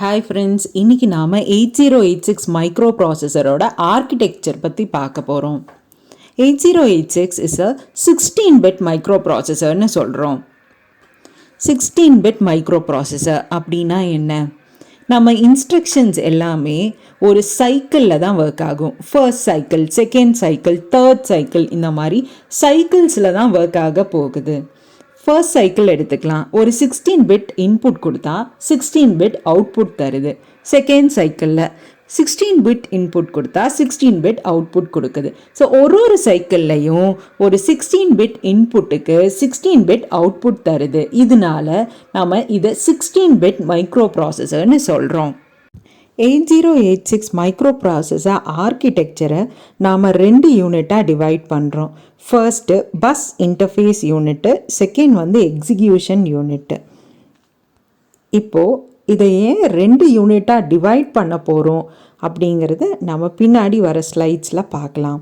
Hi friends, இன்றைக்கி நாம் 8086 micro ப்ராசஸரோட architecture பற்றி பார்க்க போகிறோம். 8086 இஸ் அ 16-பிட் மைக்ரோ ப்ராசஸர்னு சொல்கிறோம். 16-பிட் மைக்ரோ ப்ராசஸர் அப்படின்னா என்ன? நம்ம இன்ஸ்ட்ரக்ஷன்ஸ் எல்லாமே ஒரு சைக்கிளில் தான் ஒர்க் ஆகும். First cycle, second cycle, third cycle, இந்த மாதிரி சைக்கிள்ஸில் தான் ஒர்க் ஆக போகுது. ஃபர்ஸ்ட் சைக்கிள் எடுத்துக்கலாம். ஒரு 16-பிட் இன்புட் கொடுத்தா 16-பிட் அவுட்புட் தருது. செகண்ட் சைக்கிளில் 16-பிட் இன்புட் கொடுத்தா 16-பிட் அவுட்புட் கொடுக்குது. ஸோ ஒரு சைக்கிள்லையும் ஒரு 16-பிட் இன்புட்டுக்கு 16-பிட் அவுட்புட் தருது. இதனால நம்ம இதை 16-பிட் மைக்ரோ ப்ராசஸர்னு சொல்கிறோம். 8086 மைக்ரோ ப்ராசஸர் ஆர்கிடெக்சரை நாம் 2 யூனிட்டாக டிவைட் பண்ணுறோம். First bus interface unit, second execution unit. இப்போது இதை ஏன் 2 யூனிட்டாக டிவைட் பண்ண போகிறோம் அப்படிங்கிறத நம்ம பின்னாடி வர ஸ்லைட்ஸில் பார்க்கலாம்.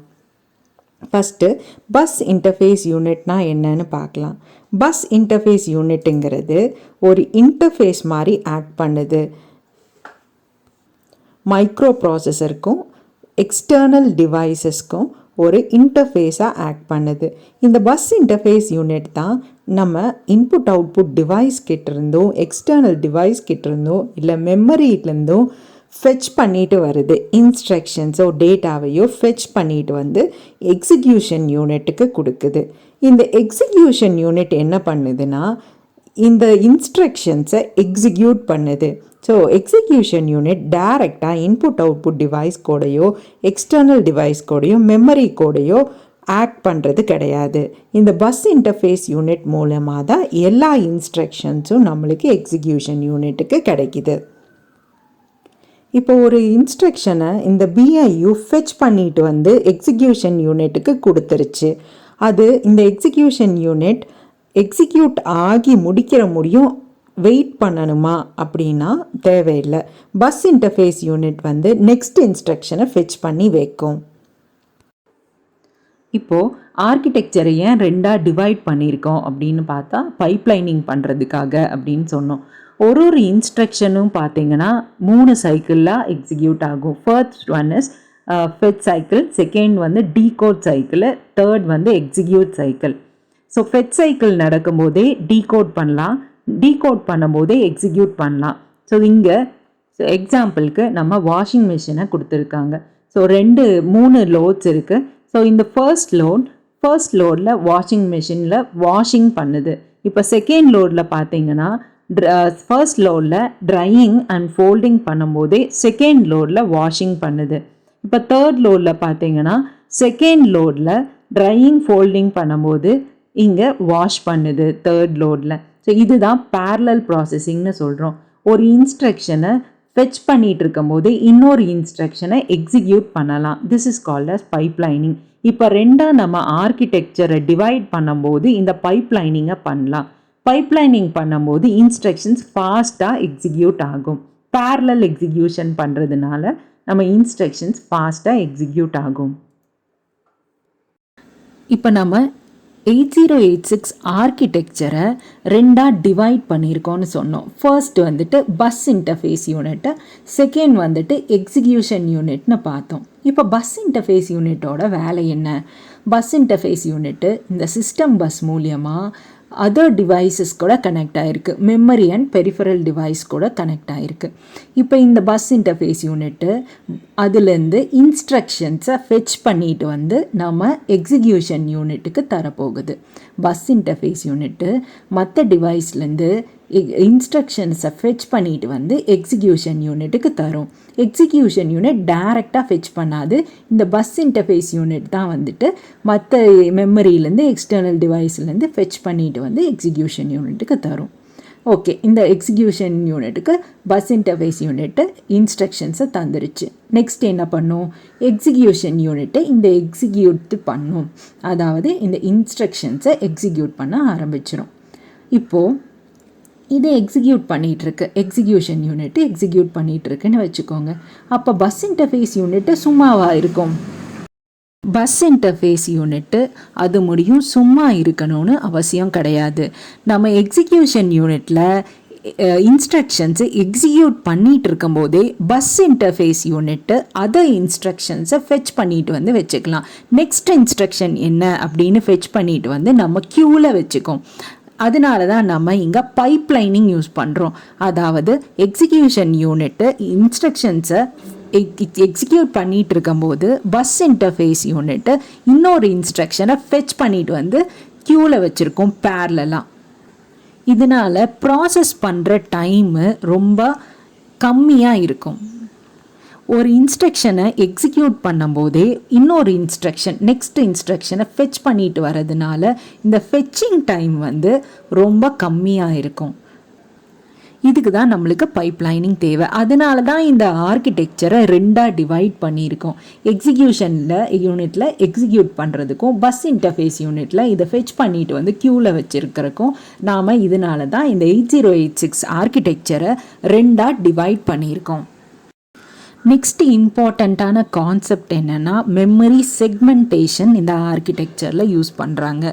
ஃபஸ்ட்டு பஸ் இன்டர்ஃபேஸ் யூனிட்னா என்னன்னு பார்க்கலாம். பஸ் இன்டர்ஃபேஸ் யூனிட்டுங்கிறது ஒரு இன்டர்ஃபேஸ் மாதிரி ஆக்ட் பண்ணுது. மைக்ரோ ப்ராசஸருக்கும் எக்ஸ்டர்னல் டிவைசஸ்க்கும் ஒரு இன்டர்ஃபேஸாக ஆக்ட் பண்ணுது. இந்த பஸ் இன்டர்ஃபேஸ் யூனிட் தான் நம்ம இன்புட் அவுட்புட் டிவைஸ் கிட்டேருந்தோ எக்ஸ்டர்னல் டிவைஸ் கிட்டேருந்தோ இல்லை மெமரியிலேருந்தோ ஃபெச் பண்ணிட்டு வருது. இன்ஸ்ட்ரக்ஷன்ஸோ டேட்டாவையோ ஃபெச் பண்ணிட்டு எக்ஸிக்யூஷன் யூனிட்டுக்கு கொடுக்குது. இந்த எக்ஸிக்யூஷன் யூனிட் என்ன பண்ணுதுன்னா இந்த இன்ஸ்ட்ரக்ஷன்ஸை எக்ஸிக்யூட் பண்ணுது. ஸோ எக்ஸிக்யூஷன் யூனிட் டைரெக்டாக இன்புட் அவுட்புட் டிவைஸ் கோடையோ எக்ஸ்டர்னல் டிவைஸ் கோடையோ மெமரி கோடையோ ஆக்ட் பண்ணுறது கிடையாது. இந்த பஸ் இன்டர்ஃபேஸ் யூனிட் மூலமாக தான் எல்லா இன்ஸ்ட்ரக்ஷன்ஸும் நம்மளுக்கு எக்ஸிக்யூஷன் யூனிட்டுக்கு கிடைக்கிது. இப்போ ஒரு இன்ஸ்ட்ரக்ஷனை இந்த பிஐயு ஃபெச் பண்ணிட்டு எக்ஸிக்யூஷன் யூனிட்டுக்கு கொடுத்துருச்சு. அது இந்த எக்ஸிக்யூஷன் யூனிட் எக்ஸிக்யூட் ஆகி முடிக்கிற முடியும் வெயிட் பண்ணணுமா அப்படின்னா தேவையில்லை. பஸ் இன்டர்ஃபேஸ் யூனிட் நெக்ஸ்ட் இன்ஸ்ட்ரக்ஷனை ஃபெச் பண்ணி வைக்கும். இப்போது ஆர்கிடெக்சரை ஏன் 2ஆக டிவைட் பண்ணியிருக்கோம் அப்படின்னு பார்த்தா பைப்லைனிங் பண்ணுறதுக்காக அப்படின்னு சொன்னோம். ஒரு இன்ஸ்ட்ரக்ஷனும் பார்த்தீங்கன்னா 3 சைக்கிளில் எக்ஸிக்யூட் ஆகும். First one is fetch cycle, second decode cycle, third execute cycle. So fetch cycle நடக்கும்போதே டீகோட் பண்ணலாம், டீகோட் பண்ணும்போதே எக்ஸிக்யூட் பண்ணலாம். ஸோ இங்கே எக்ஸாம்பிளுக்கு நம்ம வாஷிங் மிஷினை கொடுத்துருக்காங்க. ஸோ 3 லோட்ஸ் இருக்குது. ஸோ இந்த ஃபர்ஸ்ட் லோடில் வாஷிங் மிஷினில் வாஷிங் பண்ணுது. இப்போ செகண்ட் லோடில் பார்த்தீங்கன்னா ஃபர்ஸ்ட் லோடில் ட்ரையிங் அண்ட் ஃபோல்டிங் பண்ணும்போதே செகண்ட் லோடில் வாஷிங் பண்ணுது. இப்போ தேர்ட் லோடில் பார்த்தீங்கன்னா செகண்ட் லோடில் ட்ரையிங் ஃபோல்டிங் பண்ணும்போது இங்கே வாஷ் பண்ணுது தேர்ட் லோடில். ஸோ இதுதான் பேரலல் ப்ராசஸிங்னு சொல்கிறோம். ஒரு இன்ஸ்ட்ரக்ஷனை ஃபெச் பண்ணிகிட்டு இருக்கும் போது இன்னொரு இன்ஸ்ட்ரக்ஷனை எக்ஸிக்யூட் பண்ணலாம். This is called as pipelining. இப்போ 2ஆக நம்ம ஆர்கிடெக்சரை டிவைட் பண்ணும்போது இந்த பைப்லைனிங்கை பண்ணலாம். பைப்லைனிங் பண்ணும்போது இன்ஸ்ட்ரக்ஷன்ஸ் ஃபாஸ்ட்டாக எக்ஸிக்யூட் ஆகும். பேரலல் எக்ஸிக்யூஷன் பண்ணுறதுனால நம்ம இன்ஸ்ட்ரக்ஷன்ஸ் ஃபாஸ்ட்டாக எக்ஸிக்யூட் ஆகும். இப்போ நம்ம 8086 ஆர்கிடெக்சரை 2ஆக டிவைட் பண்ணியிருக்கோன்னு சொன்னோம். First bus interface unit, second execution யூனிட்னு பார்த்தோம். இப்போ பஸ் இன்டர்ஃபேஸ் யூனிட்டோட வேலை என்ன? பஸ் இன்டர்ஃபேஸ் யூனிட்டு இந்த சிஸ்டம் பஸ் மூலியமாக அதர் டிவைசஸ் கூட கனெக்ட் ஆகிருக்கு. மெமரி அண்ட் பெரிஃபரல் டிவைஸ் கூட கனெக்ட் ஆகிருக்கு. இப்போ இந்த பஸ் இன்டர்ஃபேஸ் யூனிட்டு அதுலேருந்து இன்ஸ்ட்ரக்ஷன்ஸை ஃபெச் பண்ணிட்டு நம்ம எக்ஸிக்யூஷன் யூனிட்டுக்கு தரப்போகுது. பஸ் இன்டர்ஃபேஸ் யூனிட்டு மற்ற டிவைஸ்லேருந்து இன்ஸ்ட்ரக்ஷன்ஸை ஃபெச் பண்ணிட்டு எக்ஸிக்யூஷன் யூனிட்டுக்கு தரும். எக்ஸிக்யூஷன் யூனிட் டைரெக்டாக ஃபெச் பண்ணாது. இந்த பஸ் இன்டர்ஃபேஸ் யூனிட் தான் மற்ற மெமரியிலேருந்து எக்ஸ்டர்னல் டிவைஸ்லேருந்து ஃபெச் பண்ணிட்டு எக்ஸிக்யூஷன் யூனிட்டுக்கு தரும். ஓகே, இந்த எக்ஸிக்யூஷன் யூனிட்டுக்கு பஸ் இன்டர்ஃபேஸ் யூனிட்டு இன்ஸ்ட்ரக்ஷன்ஸை தந்துருச்சு. நெக்ஸ்ட் என்ன பண்ணும்? எக்ஸிக்யூஷன் யூனிட்டை இந்த எக்ஸிக்யூட் பண்ணும். அதாவது இந்த இன்ஸ்ட்ரக்ஷன்ஸை எக்ஸிக்யூட் பண்ண ஆரம்பிச்சிடும். இப்போது இது எக்ஸிக்யூட் பண்ணிகிட்ருக்கு. எக்ஸிக்யூஷன் யூனிட்டு எக்ஸிக்யூட் பண்ணிகிட்ருக்குன்னு வச்சுக்கோங்க. அப்போ பஸ் இன்டர்ஃபேஸ் யூனிட்டு சும்மாவாக இருக்கும்? பஸ் இன்டர்ஃபேஸ் யூனிட்டு அது முடியும் சும்மா இருக்கணும்னு அவசியம் கிடையாது. நம்ம எக்ஸிக்யூஷன் யூனிட்டில் இன்ஸ்ட்ரக்ஷன்ஸை எக்ஸிக்யூட் பண்ணிட்டு இருக்கும்போதே பஸ் இன்டர்ஃபேஸ் யூனிட்டு அதர் இன்ஸ்ட்ரக்ஷன்ஸை ஃபெச் பண்ணிட்டு வந்து வச்சுக்கலாம். நெக்ஸ்ட் இன்ஸ்ட்ரக்ஷன் என்ன அப்படின்னு ஃபெச் பண்ணிட்டு வந்து நம்ம க்யூவில் வச்சுக்கோம். அதனால தான் நம்ம இங்கே பைப்லைனிங் யூஸ் பண்ணுறோம். அதாவது எக்ஸிக்யூஷன் யூனிட்டு இன்ஸ்ட்ரக்ஷன்ஸை எக்ஸிக்யூட் பண்ணிட்டு இருக்கும்போது பஸ் இன்டர்ஃபேஸ் யூனிட்டு இன்னொரு இன்ஸ்ட்ரக்ஷனை ஃபெச் பண்ணிட்டு வந்து க்யூவில் வச்சுருக்கோம் பேரலலாம். இதனால் ப்ராசஸ் பண்ணுற டைமு ரொம்ப கம்மியாக இருக்கும். ஒரு இன்ஸ்ட்ரக்ஷனை எக்ஸிக்யூட் பண்ணும்போதே இன்னொரு இன்ஸ்ட்ரக்ஷன் நெக்ஸ்ட் இன்ஸ்ட்ரக்ஷனை ஃபெச் பண்ணிட்டு வரதுனால இந்த ஃபெச்சிங் டைம் வந்து ரொம்ப கம்மியாக இருக்கும். இதுக்கு தான் நம்மளுக்கு பைப்லைனிங் தேவை. அதனால தான் இந்த ஆர்கிடெக்சரை ரெண்டாக டிவைட் பண்ணியிருக்கோம். யூனிட்டில் எக்ஸிக்யூட் பண்ணுறதுக்கும் பஸ் இன்டர்ஃபேஸ் யூனிட்டில் இதை ஃபெச் பண்ணிட்டு வந்து க்யூவில் வச்சுருக்கிறக்கும் நாம் இதனால தான் இந்த 8086 ஆர்கிடெக்சரை ரெண்டாக டிவைட் பண்ணியிருக்கோம். நெக்ஸ்ட் இம்பார்ட்டண்ட்டான கான்செப்ட் என்னென்னா மெமரி செக்மெண்டேஷன் இந்த ஆர்கிடெக்சரில் யூஸ் பண்ணுறாங்க.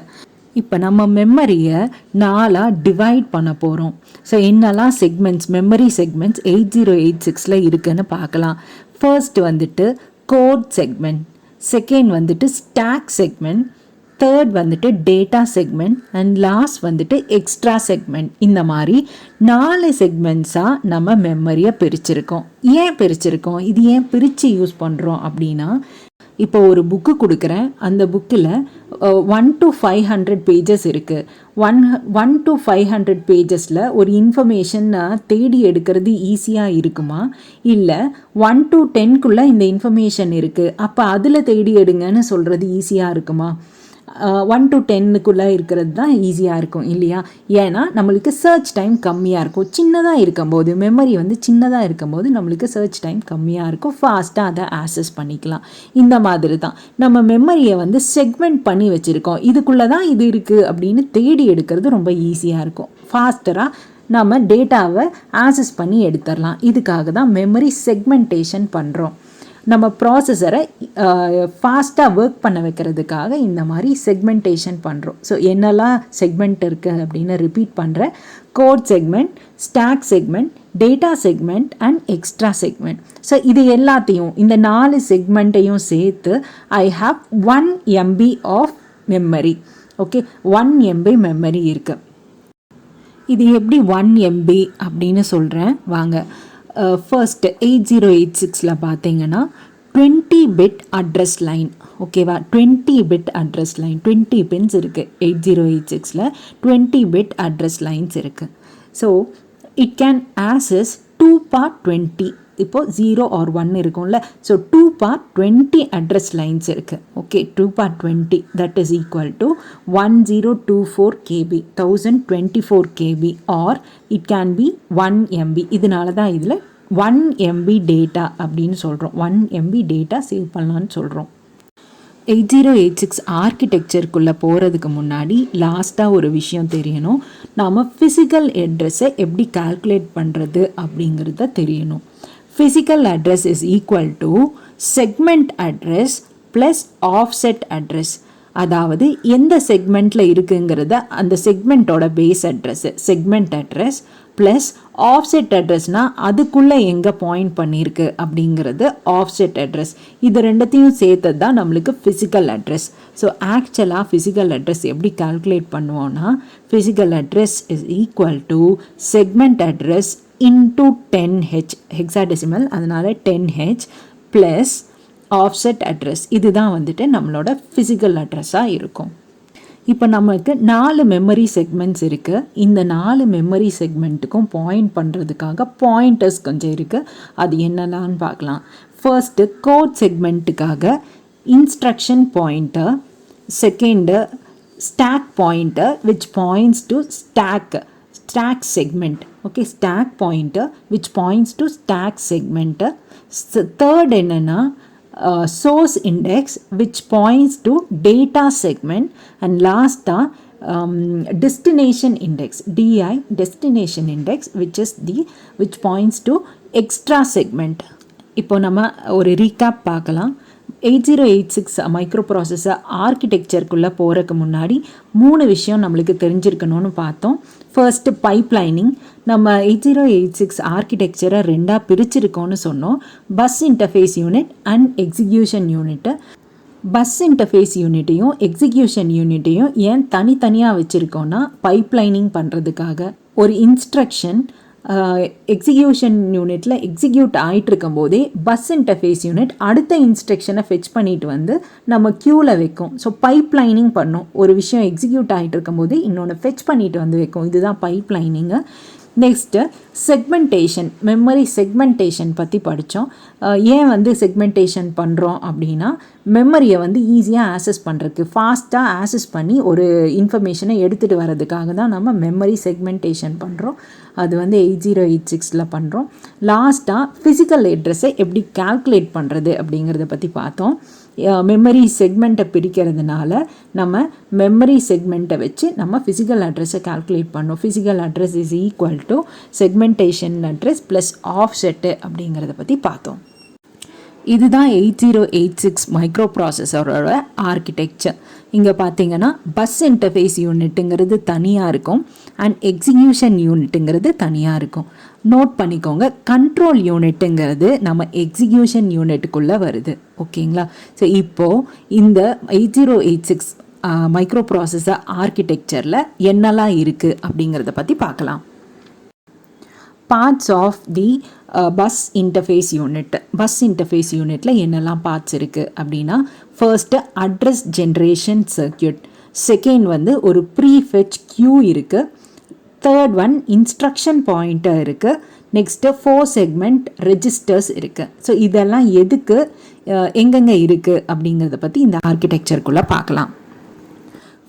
இப்போ நம்ம மெமரியை 4ஆக டிவைட் பண்ண போகிறோம். ஸோ என்னெல்லாம் செக்மெண்ட்ஸ் மெமரி செக்மெண்ட்ஸ் 8086 இருக்குன்னு பார்க்கலாம். ஃபர்ஸ்ட் வந்துட்டு கோட் செக்மெண்ட், செகண்ட் வந்துட்டு ஸ்டாக் செக்மெண்ட், தேர்ட் வந்துட்டு டேட்டா செக்மெண்ட் அண்ட் லாஸ்ட் வந்துட்டு எக்ஸ்ட்ரா செக்மெண்ட். இந்த மாதிரி 4 செக்மெண்ட்ஸாக நம்ம மெமரியை பிரிச்சிருக்கோம். ஏன் பிரிச்சிருக்கோம், இது ஏன் பிரித்து யூஸ் பண்ணுறோம் அப்படின்னா, இப்போ ஒரு புக்கு கொடுக்குறேன், அந்த புக்கில் 1 to 500 பேஜஸ் இருக்குது. 1 to 500 பேஜஸில் ஒரு இன்ஃபர்மேஷன் தேடி எடுக்கிறது ஈஸியாக இருக்குமா, இல்லை 1 to 10க்குள்ளே இந்த இன்ஃபர்மேஷன் இருக்குது அப்போ அதில் தேடி எடுங்கன்னு சொல்கிறது ஈஸியாக இருக்குமா? 1 to 10க்குள்ளே இருக்கிறது தான் ஈஸியாக இருக்கும் இல்லையா? ஏன்னா நம்மளுக்கு சர்ச் டைம் கம்மியாக இருக்கும். சின்னதாக இருக்கும்போது மெமரி வந்து சின்னதாக இருக்கும்போது நம்மளுக்கு சர்ச் டைம் கம்மியாக இருக்கும், ஃபாஸ்ட்டாக அதை ஆக்சஸ் பண்ணிக்கலாம். இந்த மாதிரி தான் நம்ம மெமரியை வந்து செக்மெண்ட் பண்ணி வச்சுருக்கோம். இதுக்குள்ளே தான் இது இருக்குது அப்படின்னு தேடி எடுக்கிறது ரொம்ப ஈஸியாக இருக்கும். ஃபாஸ்டராக நம்ம டேட்டாவை ஆக்சஸ் பண்ணி எடுத்துடலாம். இதுக்காக தான் மெமரி செக்மெண்டேஷன் பண்ணுறோம். நம்ம ப்ராசஸரை ஃபாஸ்ட்டாக ஒர்க் பண்ண வைக்கிறதுக்காக இந்த மாதிரி செக்மெண்டேஷன் பண்ணுறோம். ஸோ என்னெல்லாம் செக்மெண்ட் இருக்குது அப்படின்னு ரிப்பீட் பண்ணுறேன். Code segment, stack segment, data segment and extra segment. So இது எல்லாத்தையும் இந்த 4 செக்மெண்ட்டையும் சேர்த்து I have 1 MB of memory. Okay, 1 MB memory இருக்குது. இது எப்படி 1 MB அப்படின்னு சொல்கிறேன் வாங்க. ஃபர்ஸ்ட் 8086 பார்த்தீங்கன்னா 20 பிட் அட்ரஸ் லைன். ஓகேவா, 20 பிட் அட்ரஸ் லைன், 20 பின்ஸ் இருக்குது. 8086 20 பிட் அட்ரஸ் லைன்ஸ் இருக்குது. So it can access 2x20. இப்போது 0 or 1 இருக்கும்ல, ஸோ 2x20 அட்ரஸ் லைன்ஸ் இருக்குது. Okay, 2x20 that is equal to 1024 KB, 1024 KB R it can be 1 MB. இதனால தான் இதில் 1 MB data அப்படின்னு சொல்கிறோம். 1 MB டேட்டா சேவ் பண்ணலான்னு சொல்கிறோம். 8086 ஆர்கிடெக்சருக்குள்ளே போகிறதுக்கு முன்னாடி லாஸ்ட்டாக ஒரு விஷயம் தெரியணும். நாம் ஃபிசிக்கல் அட்ரஸை எப்படி கால்குலேட் பண்ணுறது அப்படிங்கிறத தெரியணும். Physical address is equal to segment address plus offset address. அதாவது எந்த செக்மெண்ட்டில் இருக்குங்கிறத அந்த செக்மெண்ட்டோட base address segment address plus offset அட்ரஸ்னால் அதுக்குள்ளே எங்கே பாயிண்ட் பண்ணியிருக்கு அப்படிங்கிறது ஆஃப்செட் அட்ரஸ். இது ரெண்டத்தையும் சேர்த்தது தான் நம்மளுக்கு ஃபிசிக்கல் அட்ரஸ். ஸோ ஆக்சுவலாக ஃபிசிக்கல் அட்ரஸ் எப்படி கால்குலேட் பண்ணுவோன்னா, physical address is equal to segment address into 10H hexadecimal, அதனால் 10H ப்ளஸ் ஆஃப்செட் அட்ரஸ். இதுதான் வந்துட்டு நம்மளோட ஃபிசிக்கல் அட்ரஸாக இருக்கும். இப்போ நமக்கு 4 மெமரி செக்மெண்ட்ஸ் இருக்குது. இந்த 4 மெமரி செக்மெண்ட்டுக்கும் பாயிண்ட் பண்ணுறதுக்காக பாயிண்டர்ஸ் கொஞ்சம் இருக்குது. அது என்னெல்லான்னு பார்க்கலாம். ஃபர்ஸ்ட்டு கோட் செக்மெண்ட்டுக்காக instruction pointer, second stack pointer which points to stack segment. Okay, stack pointer which points to stack segment. Third என்னன்னா source index which points to data segment, and last destination index, DI destination index which points to extra segment. இப்போ நம்ம ஒரு recap பார்க்கலாம். 8086 micro processor ஆர்கிடெக்சருக்குள்ளே போகிறதுக்கு முன்னாடி 3 விஷயம் நம்மளுக்கு தெரிஞ்சிருக்கணும்னு பார்த்தோம். First pipelining. நம்ம 8086 ஆர்கிடெக்சரை 2ஆக பிரிச்சிருக்கோன்னு சொன்னோம். Bus interface unit and execution unit. Bus interface யூனிட்டையும் எக்ஸிக்யூஷன் யூனிட்டையும் ஏன் தனித்தனியாக வச்சுருக்கோன்னா பைப்லைனிங் பண்ணுறதுக்காக. ஒரு இன்ஸ்ட்ரக்ஷன் எக்ஸிக்யூஷன் யூனிட்டில் எக்ஸிக்யூட் ஆகிட்டு இருக்கும் போதே பஸ் இன்டர்ஃபேஸ் யூனிட் அடுத்த இன்ஸ்ட்ரக்ஷனை ஃபெச் பண்ணிட்டு வந்து நம்ம க்யூவில் வைக்கும். ஸோ பைப்லைனிங் பண்ணும். ஒரு விஷயம் எக்ஸிக்யூட் ஆகிட்டு இருக்கும் போதே இன்னொன்று ஃபெச் பண்ணிட்டு வந்து வைக்கும். இதுதான் பைப்லைனிங்கு. நெக்ஸ்ட்டு செக்மெண்டேஷன், மெமரி செக்மெண்டேஷன் பற்றி படித்தோம். ஏன் வந்து செக்மெண்டேஷன் பண்ணுறோம் அப்படின்னா மெமரியை வந்து ஈஸியாக ஆக்சஸ் பண்ணுறதுக்கு, ஃபாஸ்ட்டாக ஆக்சஸ் பண்ணி ஒரு இன்ஃபர்மேஷனை எடுத்துகிட்டு வர்றதுக்காக தான் நம்ம மெமரி செக்மெண்டேஷன் பண்ணுறோம். அது வந்து 8086 பண்ணுறோம். லாஸ்ட்டாக ஃபிசிக்கல் அட்ரஸை எப்படி கால்குலேட் பண்ணுறது அப்படிங்கிறத பற்றி பார்த்தோம். மெமரி செக்மெண்ட்டை பிரிக்கிறதுனால நம்ம மெமரி செக்மெண்ட்டை வச்சு நம்ம ஃபிசிக்கல் அட்ரஸை கால்குலேட் பண்ணோம். Physical address is equal to segmentation address plus offset அப்படிங்கிறத பற்றி பார்த்தோம். இதுதான் 8086 மைக்ரோ ப்ராசஸரோட ஆர்கிடெக்சர். இங்கே பார்த்தீங்கன்னா பஸ் இன்டர்ஃபேஸ் யூனிட்டுங்கிறது தனியாக இருக்கும் அண்ட் எக்ஸிக்யூஷன் யூனிட்டுங்கிறது தனியாக இருக்கும். நோட் பண்ணிக்கோங்க, கண்ட்ரோல் யூனிட்டுங்கிறது நம்ம எக்ஸிக்யூஷன் யூனிட்டுக்குள்ளே வருது. ஓகேங்களா? ஸோ இப்போது இந்த 8086 மைக்ரோ ப்ராசஸர் ஆர்கிடெக்சரில் என்னெல்லாம் இருக்குது அப்படிங்கிறத பற்றி பார்க்கலாம். Parts of the bus interface unit. Bus interface யூனிட்டில் என்னெல்லாம் பார்ட்ஸ் இருக்குது அப்படின்னா, first address generation circuit, second வந்து ஒரு ப்ரீஃபெச் கியூ இருக்குது, தேர்ட் ஒன் இன்ஸ்ட்ரக்ஷன் பாயிண்டர் இருக்குது, நெக்ஸ்ட்டு 4 செக்மெண்ட் ரெஜிஸ்டர்ஸ் இருக்குது. ஸோ இதெல்லாம் எதுக்கு எங்கெங்கே இருக்குது அப்படிங்கிறத பற்றி இந்த ஆர்கிடெக்சருக்குள்ளே பார்க்கலாம்.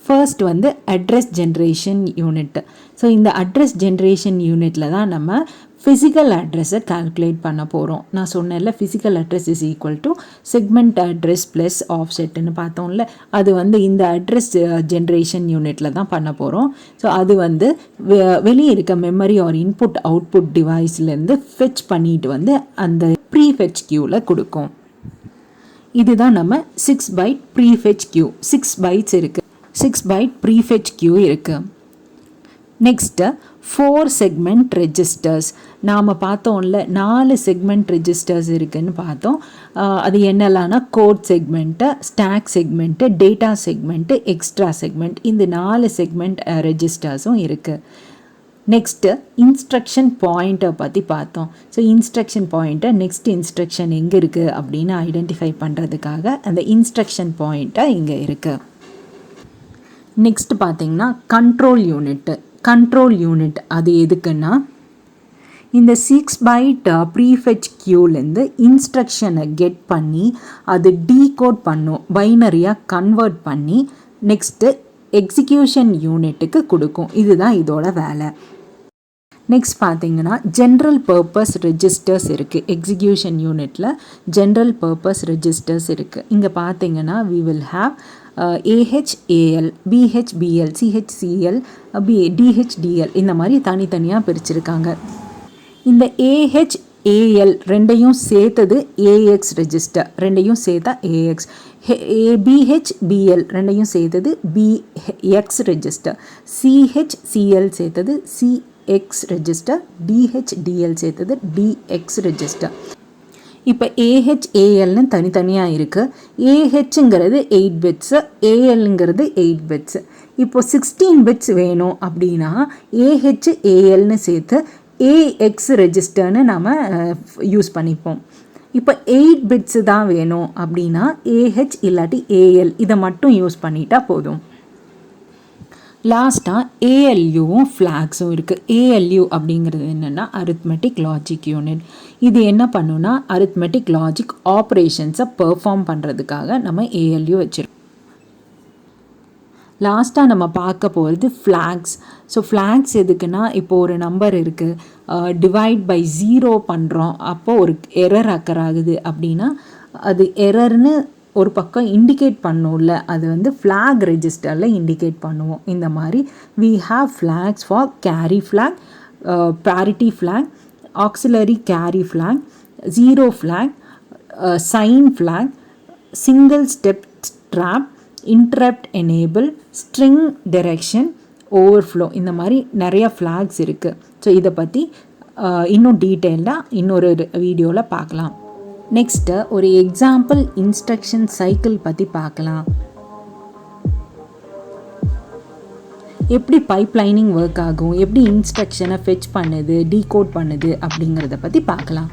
ஃபர்ஸ்ட் வந்து அட்ரஸ் ஜென்ரேஷன் யூனிட். ஸோ இந்த அட்ரஸ் ஜென்ரேஷன் யூனிட்டில் தான் நம்ம ஃபிசிக்கல் அட்ரஸை கால்குலேட் பண்ண போகிறோம். நான் சொன்னேன்ல, physical address is equal to segment address plus ஆஃப்செட்டுன்னு பார்த்தோம்ல, அது வந்து இந்த அட்ரஸ் ஜென்ரேஷன் யூனிட்டில் தான் பண்ண போகிறோம். ஸோ அது வந்து வெளியே இருக்க மெமரி ஆர் இன்புட் அவுட்புட் டிவைஸ்லேருந்து ஃபெச் பண்ணிட்டு வந்து அந்த ப்ரீஃபெச் கியூவில் கொடுக்கும். இதுதான் நம்ம 6 பைட் ப்ரீஃபெச் கியூ. 6 பைட்ஸ் இருக்குது, 6 byte prefetch queue next. Next 4 segment registers. நாம் பார்த்தோம்ல 4 செக்மெண்ட் ரெஜிஸ்டர்ஸ் இருக்குதுன்னு பார்த்தோம். அது என்னெல்லாம்னா code segment, stack segment, data segment, extra segment, இந்த 4 செக்மெண்ட் ரெஜிஸ்டர்ஸும் இருக்குது. நெக்ஸ்ட்டு இன்ஸ்ட்ரக்ஷன் பாயிண்ட்டை பற்றி பார்த்தோம். ஸோ இன்ஸ்ட்ரக்ஷன் பாயிண்ட்டை நெக்ஸ்ட் இன்ஸ்ட்ரக்ஷன் எங்கே இருக்குது அப்படின்னு ஐடென்டிஃபை பண்ணுறதுக்காக அந்த இன்ஸ்ட்ரக்ஷன் பாயிண்ட்டை இங்கே இருக்குது. நெக்ஸ்ட் பார்த்தீங்கன்னா கண்ட்ரோல் யூனிட்டு. கண்ட்ரோல் யூனிட் அது எதுக்குன்னா, இந்த 6 பைட் ப்ரீஃபெச் கியூலேருந்து இன்ஸ்ட்ரக்ஷனை கெட் பண்ணி அது டீகோட் பண்ணும், பைனரியாக கன்வெர்ட் பண்ணி நெக்ஸ்ட்டு எக்ஸிக்யூஷன் யூனிட்டுக்கு கொடுக்கும். இதுதான் இதோட வேலை. நெக்ஸ்ட் பார்த்தீங்கன்னா ஜென்ரல் பர்பஸ் ரெஜிஸ்டர்ஸ் இருக்குது. எக்ஸிக்யூஷன் யூனிட்டில் ஜென்ரல் பர்பஸ் ரெஜிஸ்டர்ஸ் இருக்குது. இங்கே பார்த்தீங்கன்னா we will have AHAL, BHBL, CHCL, DHDL இந்த மாதிரி தனித்தனியாக பிரிச்சிருக்காங்க. இந்த AHAL ரெண்டையும் சேர்த்தது AX ரெஜிஸ்டர், ரெண்டையும் சேர்த்தா AX. BHBL ரெண்டையும் சேர்த்தது BX ரெஜிஸ்டர், CHCL சேர்த்தது CX ரெஜிஸ்டர், DHDL சேர்த்தது DX ரெஜிஸ்டர். இப்போ AHALனு தனித்தனியாக இருக்குது. AHங்கிறது 8 பிட்ஸு, ALங்கிறது 8 பிட்ஸு. இப்போ 16 பிட்ஸ் வேணும் அப்படின்னா AHALனு சேர்த்து AX ரெஜிஸ்டர்னு நம்ம யூஸ் பண்ணிப்போம். இப்போ 8 பிட்ஸு தான் வேணும் அப்படின்னா AH இல்லாட்டி AL இதை மட்டும் யூஸ் பண்ணிட்டா போதும். லாஸ்ட்டாக ALUவும் ஃப்ளாக்ஸும் இருக்குது. ALU அப்படிங்கிறது என்னென்னா அரித்மெட்டிக் லாஜிக் யூனிட். இது என்ன பண்ணுன்னா அரித்மெட்டிக் லாஜிக் ஆப்ரேஷன்ஸை பெர்ஃபார்ம் பண்ணுறதுக்காக நம்ம ALU வச்சுருக்கோம். லாஸ்ட்டாக நம்ம பார்க்க போகிறது ஃப்ளாக்ஸ். ஸோ ஃப்ளாக்ஸ் எதுக்குன்னா, இப்போது ஒரு நம்பர் இருக்குது, டிவைட் பை 0 பண்ணுறோம், அப்போது ஒரு எரர் அக்கர் ஆகுது அப்படின்னா அது எரர்னு ஒரு பக்கம் இண்டிகேட் பண்ணும்ல, அது வந்து ஃப்ளாக் ரெஜிஸ்டரில் இண்டிகேட் பண்ணுவோம். இந்த மாதிரி we have flags for carry flag, parity flag, auxiliary carry flag, zero flag, sign flag, single step drop, interrupt enable, string direction, overflow, இந்த மாதிரி நிறைய ஃப்ளாக்ஸ் இருக்குது. ஸோ இதை பற்றி இன்னும் டீட்டெயில்டாக இன்னொரு வீடியோவில் பார்க்கலாம். நெக்ஸ்ட்டு ஒரு எக்ஸாம்பிள் இன்ஸ்ட்ரக்ஷன் சைக்கிள் பற்றி பார்க்கலாம். எப்படி பைப்லைனிங் ஒர்க் ஆகும், எப்படி இன்ஸ்ட்ரக்ஷனை ஃபெச் பண்ணுது, டீகோட் பண்ணுது அப்படிங்கிறத பற்றி பார்க்கலாம்.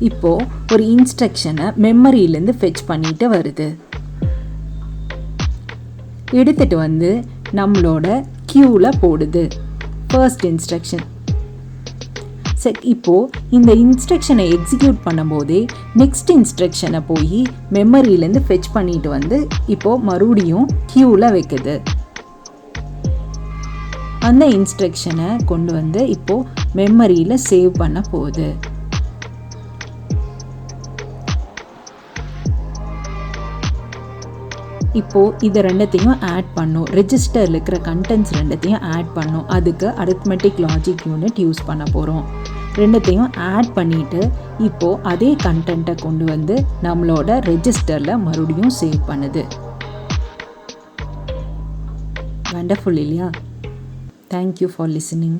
இப்போது ஒரு இன்ஸ்ட்ரக்ஷனை மெமரியிலேருந்து ஃபெச் பண்ணிட்டு வருது, எடுத்துகிட்டு வந்து நம்மளோட க்யூவில் போடுது. First instruction. இப்போது இந்த இன்ஸ்ட்ரக்ஷனை எக்ஸிக்யூட் பண்ணும்போதே நெக்ஸ்ட் இன்ஸ்ட்ரக்ஷனை போய் மெமரியிலேருந்து ஃபெச் பண்ணிட்டு வந்து இப்போது மறுபடியும் க்யூவில் வைக்குது. அந்த இன்ஸ்ட்ரக்ஷனை கொண்டு வந்து இப்போது மெமரியில் சேவ் பண்ண போகுது. இப்போது இது ரெண்டத்தையும் ஆட் பண்ணும், ரெஜிஸ்டரில் இருக்கிற கண்டென்ட்ஸ் ரெண்டத்தையும் ஆட் பண்ணும். அதுக்கு அரித்மெட்டிக் லாஜிக் யூனிட் யூஸ் பண்ண போகிறோம். ரெண்டத்தையும் ஆட் பண்ணிவிட்டு இப்போது அதே கண்டென்ட்டை கொண்டு வந்து நம்மளோட ரெஜிஸ்டரில் மறுபடியும் சேவ் பண்ணுது. வண்டர்ஃபுல் இல்லையா? Thank you for listening.